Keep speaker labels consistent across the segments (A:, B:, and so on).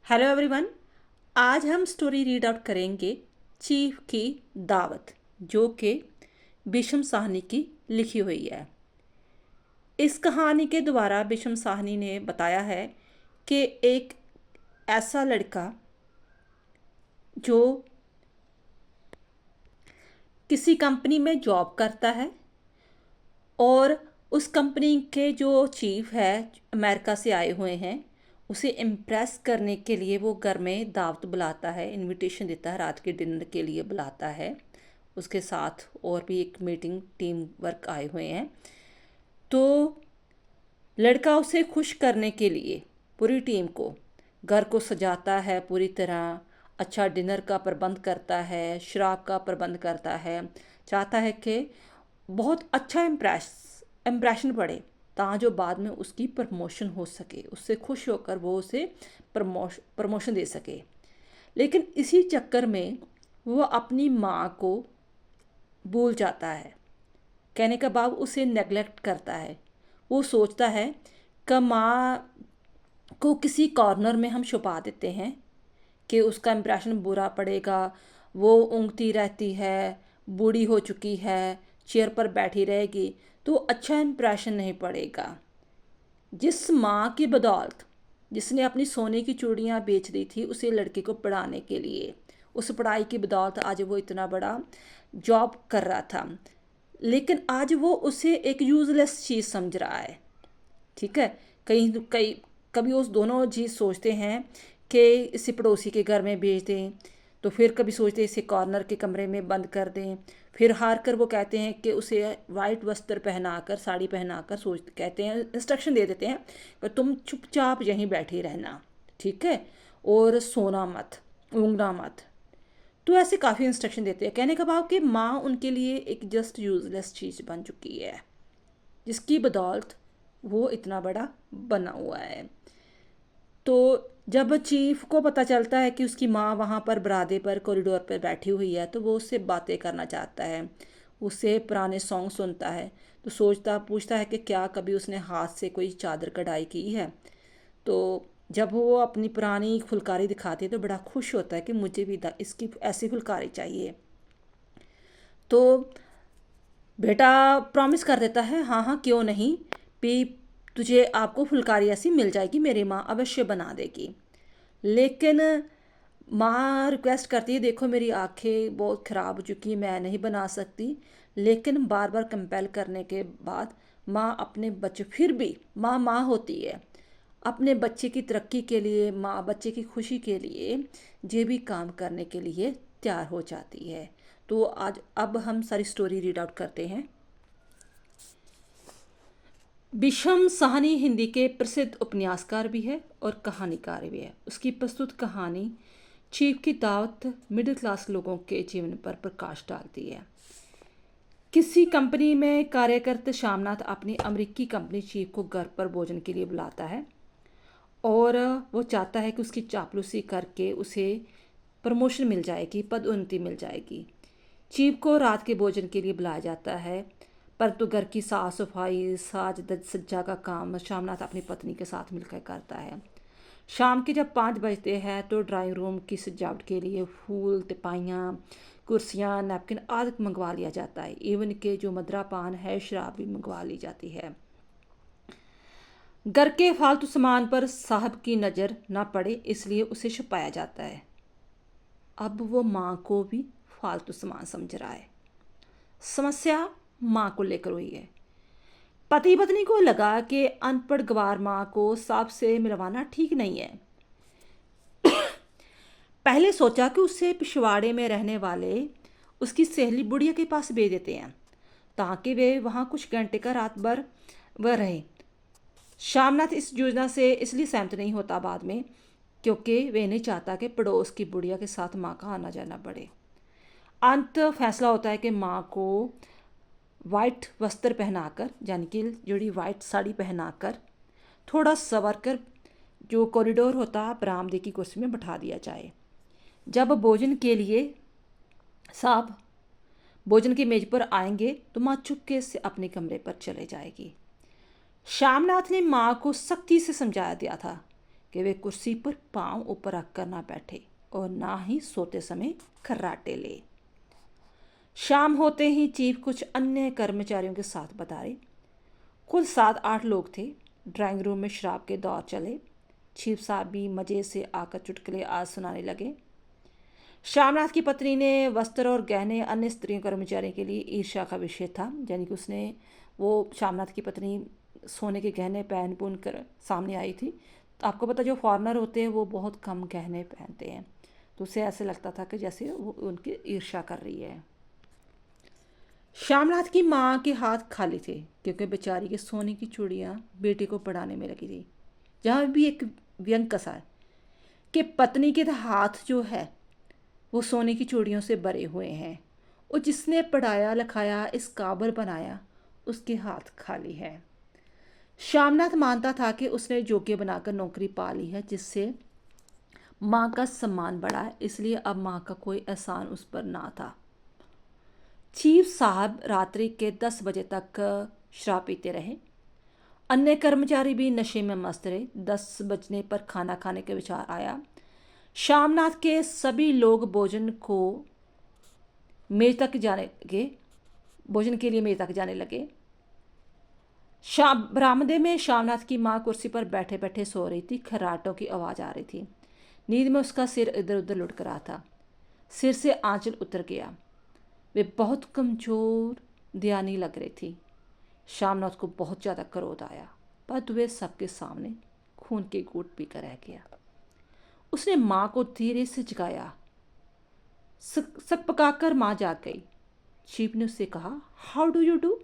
A: Hello everyone. आज हम story read out करेंगे चीफ की दावत, जो कि बिशम साहनी की लिखी हुई है। इस कहानी के द्वारा बिशम साहनी ने बताया है कि एक ऐसा लड़का जो किसी कंपनी में जॉब करता है और उस कंपनी के जो चीफ है अमेरिका से आए हुए हैं, उसे इम्प्रेस करने के लिए वो घर में दावत बुलाता है, इनविटेशन देता है, रात के डिनर के लिए बुलाता है। उसके साथ और भी एक मीटिंग टीम वर्क आए हुए हैं। तो लड़का उसे खुश करने के लिए पूरी टीम को घर को सजाता है, पूरी तरह अच्छा डिनर का प्रबंध करता है, शराब का प्रबंध करता है। चाहता है कि बहुत अच्छा इम्प्रेशन पड़े, ता जो बाद में उसकी प्रमोशन हो सके, उससे खुश होकर वो उसे प्रमोशन दे सके। लेकिन इसी चक्कर में वो अपनी माँ को भूल जाता है। कहने का बाद उसे नेगलेक्ट करता है। वो सोचता है कि माँ को किसी कॉर्नर में हम छुपा देते हैं कि उसका इम्प्रेशन बुरा पड़ेगा। वो ऊँघती रहती है, बूढ़ी हो चुकी है, चेयर पर बैठी रहेगी तो अच्छा इम्प्रेशन नहीं पड़ेगा। जिस माँ की बदौलत, जिसने अपनी सोने की चूड़ियाँ बेच दी थी उसे लड़के को पढ़ाने के लिए, उस पढ़ाई की बदौलत आज वो इतना बड़ा जॉब कर रहा था, लेकिन आज वो उसे एक यूज़लेस चीज़ समझ रहा है। ठीक है। कहीं कई कभी उस दोनों चीज़ सोचते हैं कि इसे पड़ोसी के घर में भेज दें, तो फिर कभी सोचते हैं इसे कॉर्नर के कमरे में बंद कर दें। फिर हार कर वो कहते हैं कि उसे वाइट वस्त्र पहनाकर, साड़ी पहनाकर, कहते हैं, इंस्ट्रक्शन दे देते हैं कि तुम चुपचाप यहीं बैठी रहना, ठीक है, और सोना मत, ऊँघना मत। तो ऐसे काफ़ी इंस्ट्रक्शन देते हैं। कहने का भाव कि माँ उनके लिए एक जस्ट यूज़लेस चीज़ बन चुकी है, जिसकी बदौलत वो इतना बड़ा बना हुआ है। तो जब चीफ को पता चलता है कि उसकी माँ वहाँ पर बरामदे पर, कॉरिडोर पर बैठी हुई है, तो वो उससे बातें करना चाहता है, उससे पुराने सॉन्ग सुनता है। तो पूछता है कि क्या कभी उसने हाथ से कोई चादर कढ़ाई की है। तो जब वो अपनी पुरानी फुलकारी दिखाती है तो बड़ा खुश होता है कि मुझे भी इसकी ऐसी फुलकारी चाहिए। तो बेटा प्रॉमिस कर देता है, हाँ हाँ क्यों नहीं, भी तुझे आपको फुलकारी ऐसी मिल जाएगी, मेरी माँ अवश्य बना देगी। लेकिन माँ रिक्वेस्ट करती है, देखो मेरी आंखें बहुत ख़राब हो चुकी हैं, मैं नहीं बना सकती। लेकिन बार बार कंपेल करने के बाद माँ अपने बच्चे, फिर भी माँ माँ होती है, अपने बच्चे की तरक्की के लिए, माँ बच्चे की खुशी के लिए जे भी काम करने के लिए तैयार हो जाती है। तो आज अब हम सारी स्टोरी रीड आउट करते हैं। बिशम साहनी हिंदी के प्रसिद्ध उपन्यासकार भी है और कहानीकार भी है। उसकी प्रस्तुत कहानी चीफ की दावत मिडिल क्लास लोगों के जीवन पर प्रकाश डालती है। किसी कंपनी में कार्यरत श्यामनाथ अपनी अमेरिकी कंपनी चीफ को घर पर भोजन के लिए बुलाता है और वो चाहता है कि उसकी चापलूसी करके उसे प्रमोशन मिल जाएगी, पदोन्नति मिल जाएगी। चीफ को रात के भोजन के लिए बुलाया जाता है, परंतु घर की साफ सफाई, साज सज्जा का काम श्यामनाथ अपनी पत्नी के साथ मिलकर करता है। शाम के जब 5 बजते हैं तो ड्राइंग रूम की सजावट के लिए फूल, तिपाइयाँ, कुर्सियाँ, नैपकिन आदि मंगवा लिया जाता है। इवन के जो मदरा पान है, शराब भी मंगवा ली जाती है। घर के फालतू सामान पर साहब की नज़र ना पड़े इसलिए उसे छुपाया जाता है। अब वो माँ को भी फालतू सामान समझ रहा है। समस्या माँ को लेकर हुई है। पति पत्नी को लगा कि अनपढ़ गवार माँ को साहब से मिलवाना ठीक नहीं है। पहले सोचा कि उसे पिछवाड़े में रहने वाले उसकी सहेली बुढ़िया के पास भेज देते हैं ताकि वे वहाँ कुछ घंटे का रात भर वह रहे। श्यामनाथ इस योजना से इसलिए सहमत नहीं होता बाद में, क्योंकि वे नहीं चाहता कि पड़ोस की बुढ़िया के साथ माँ का आना जाना पड़े। अंत फैसला होता है कि माँ को वाइट वस्त्र पहनाकर, यानी कि जोड़ी वाइट साड़ी पहनाकर, थोड़ा संवर कर जो कॉरिडोर होता है बरामदे की कुर्सी में बैठा दिया जाए। जब भोजन के लिए साहब भोजन की मेज पर आएंगे तो माँ चुपके से अपने कमरे पर चले जाएगी। श्यामनाथ ने माँ को सख्ती से समझाया दिया था कि वे कुर्सी पर पांव ऊपर रखकर ना बैठे और ना ही सोते समय खर्राटे ले। शाम होते ही चीफ कुछ अन्य कर्मचारियों के साथ पधारे। कुल 7-8 लोग थे। ड्राइंग रूम में शराब के दौर चले। चीफ साहब भी मज़े से आकर चुटकुले आज सुनाने लगे। श्यामनाथ की पत्नी ने वस्त्र और गहने अन्य स्त्रियों कर्मचारी के लिए ईर्ष्या का विषय था। यानी कि उसने वो श्यामनाथ की पत्नी सोने के गहने पहन पुन कर सामने आई थी। तो आपको पता जो फॉरेनर होते हैं वो बहुत कम गहने पहनते हैं, तो उसे ऐसे लगता था कि जैसे वो उनकी ईर्ष्या कर रही है। श्यामनाथ की माँ के हाथ खाली थे क्योंकि बेचारी के सोने की चूड़ियाँ बेटे को पढ़ाने में लगी थी। जहाँ भी एक व्यंग कसा है कि पत्नी के हाथ जो है वो सोने की चूड़ियों से भरे हुए हैं और जिसने पढ़ाया लिखाया इस काबिल बनाया उसके हाथ खाली है। श्यामनाथ मानता था कि उसने योग्य बनाकर नौकरी पा ली है जिससे माँ का सम्मान बढ़ा है, इसलिए अब माँ का कोई एहसान उस पर ना था। चीफ साहब रात्रि के 10 बजे तक शराब पीते रहे। अन्य कर्मचारी भी नशे में मस्त रहे। 10 बजने पर खाना खाने का विचार आया। श्यामनाथ के सभी लोग भोजन के लिए मेज तक जाने लगे। बरामदे में श्यामनाथ की माँ कुर्सी पर बैठे बैठे सो रही थी। खर्राटों की आवाज़ आ रही थी। नींद में उसका सिर इधर उधर लुढ़क रहा था। सिर से आंचल उतर गया। वे बहुत कमजोर दयानी लग रही थी। श्यामनाथ को बहुत ज़्यादा क्रोध आया, पर वे सबके सामने खून के घूंट पीकर रह गया। उसने माँ को धीरे से जगाया। सक पकाकर माँ जाग गई। चीफ ने उससे कहा, हाउ डू यू डू?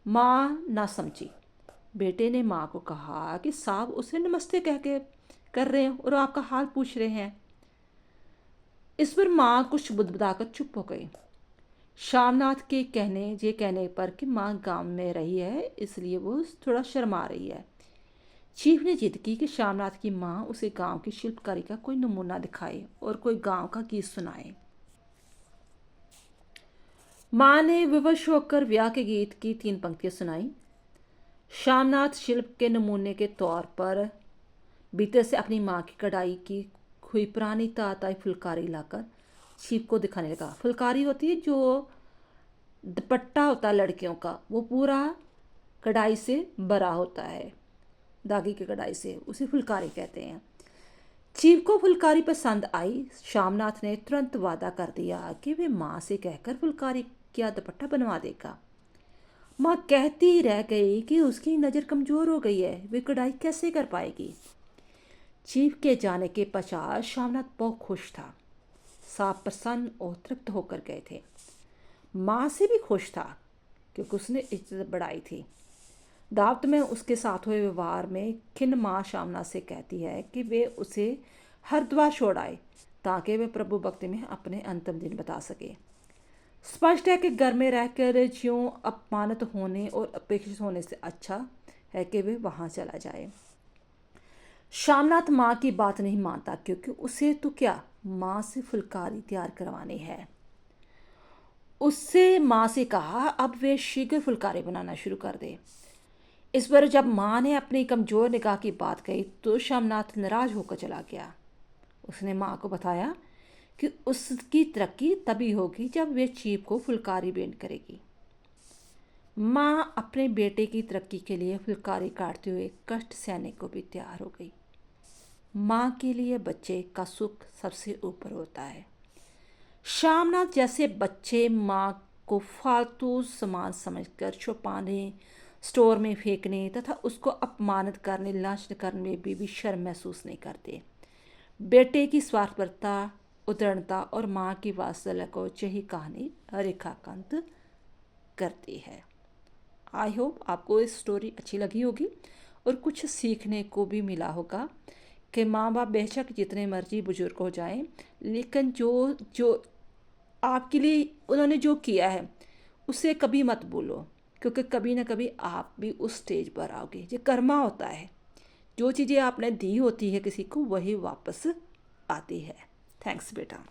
A: माँ ना समझी। बेटे ने माँ को कहा कि साहब उसे नमस्ते कह के कर रहे हैं और आपका हाल पूछ रहे हैं। इस पर माँ कुछ बुदबुदाकर चुप हो गई। श्यामनाथ के कहने पर कि माँ गांव में रही है इसलिए वो थोड़ा शर्मा रही है। चीफ ने जिद की कि श्यामनाथ की माँ उसे गांव की शिल्पकारी का कोई नमूना दिखाए और कोई गांव का गीत सुनाए। माँ ने विवश होकर ब्याह के गीत की 3 पंक्तियां सुनाई। श्यामनाथ शिल्प के नमूने के तौर पर भीतर से अपनी माँ की कढ़ाई की हुई पुरानी ताताई फुलकारी लाकर चीफ को दिखाने लगा। फुलकारी होती है जो दुपट्टा होता है लड़कियों का, वो पूरा कढ़ाई से भरा होता है, धागे की कढ़ाई से, उसे फुलकारी कहते हैं। चीफ को फुलकारी पसंद आई। श्यामनाथ ने तुरंत वादा कर दिया कि वे माँ से कहकर फुलकारी क्या दुपट्टा बनवा देगा। माँ कहती रह गई कि उसकी नज़र कमज़ोर हो गई है, वे कढ़ाई कैसे कर पाएगी। चीफ के जाने के पश्चात श्यामनाथ बहुत खुश था। साफ प्रसन्न और तृप्त होकर गए थे। माँ से भी खुश था क्योंकि उसने इज्जत बढ़ाई थी। दावत में उसके साथ हुए व्यवहार में खिन्न माँ श्यामनाथ से कहती है कि वे उसे हरिद्वार छोड़ आए ताकि वे प्रभु भक्ति में अपने अंतिम दिन बता सके। स्पष्ट है कि घर में रहकर ज्यों अपमानित होने और अपेक्षित होने से अच्छा है कि वे वहाँ चला जाए। श्यामनाथ माँ की बात नहीं मानता क्योंकि उसे तो क्या माँ से फुलकारी तैयार करवानी है। उससे माँ से कहा अब वे शीघ्र फुलकारी बनाना शुरू कर दे। इस पर जब माँ ने अपनी कमज़ोर निगाह की बात कही तो श्यामनाथ नाराज होकर चला गया। उसने माँ को बताया कि उसकी तरक्की तभी होगी जब वे चीफ को फुलकारी भेंट करेगी। माँ अपने बेटे की तरक्की के लिए फुलकारी काटते हुए कष्ट सहने को भी तैयार हो गई। माँ के लिए बच्चे का सुख सबसे ऊपर होता है। श्यामनाथ जैसे बच्चे माँ को फालतू सामान समझकर छुपाने, स्टोर में फेंकने तथा उसको अपमानित करने, लांछन करने में भी शर्म महसूस नहीं करते। बेटे की स्वार्थपरता, उदारता और माँ की वात्सल्य को यही कहानी रेखांकित करती है। आई होप आपको इस स्टोरी अच्छी लगी होगी और कुछ सीखने को भी मिला होगा कि माँ बाप बेशक जितने मर्जी बुजुर्ग हो जाएं, लेकिन जो आपके लिए उन्होंने जो किया है उसे कभी मत भूलो, क्योंकि कभी ना कभी आप भी उस स्टेज पर आओगे। ये कर्मा होता है, जो चीज़ें आपने दी होती है किसी को वही वापस आती है। थैंक्स बेटा।